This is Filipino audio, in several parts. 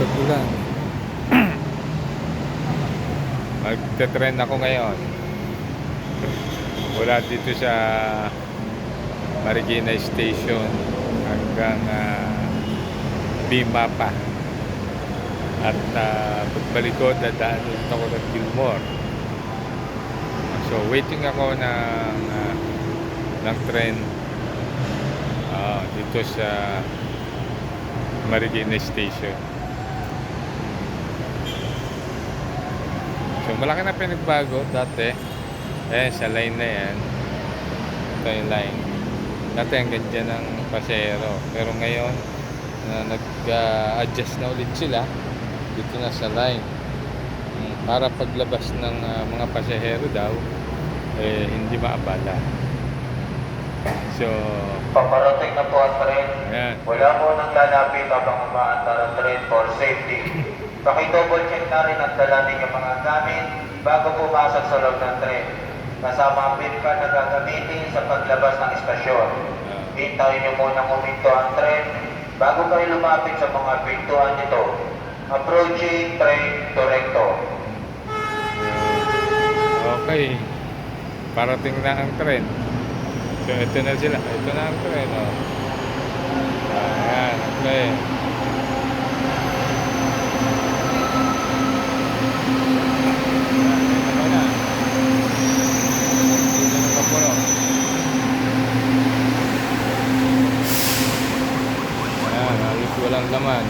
tag-ulan. Magte-trend ako ngayon. Mula dito sa Marikina Station hanggang Bimapa. At pagbalik ko, dadaan ulit ako ng Gilmore. So, waiting ako ng train dito sa Marikina Station. So, malaki na pinagbago dati. Sa line na yan. Ito yung line. Dati ang ganda ng pasahero. Pero ngayon, nag-adjust na ulit sila. Dito na sa line. Para paglabas ng mga pasahero daw, hindi maabala. So, paparating na po ang tren. Ayan. Wala po nang lalapit habang umaandar ang tren for safety. Paki-double check na rin ang dala ninyong mga gamit bago pumasok sa loob ng tren. Kasama ang PIN card na gagamitin sa paglabas ng istasyon. Hintayin niyo munang huminto ang tren bago kayo lumapit sa mga pintuan nito. Approaching train to recto. Okay. Parating na ang tren. So, ito na sila. Ito na ang tren. Ayan. Okay. Ito na. Dito na kapulo. Ayan. Halos walang laman.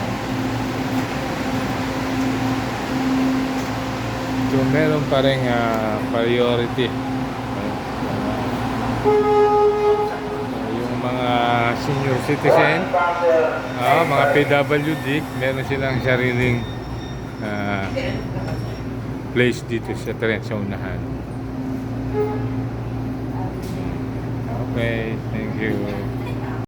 So, meron pa rin priority. Yung mga senior citizen, mga PWD, meron silang sariling place dito sa tren sa unahan. Okay, thank you.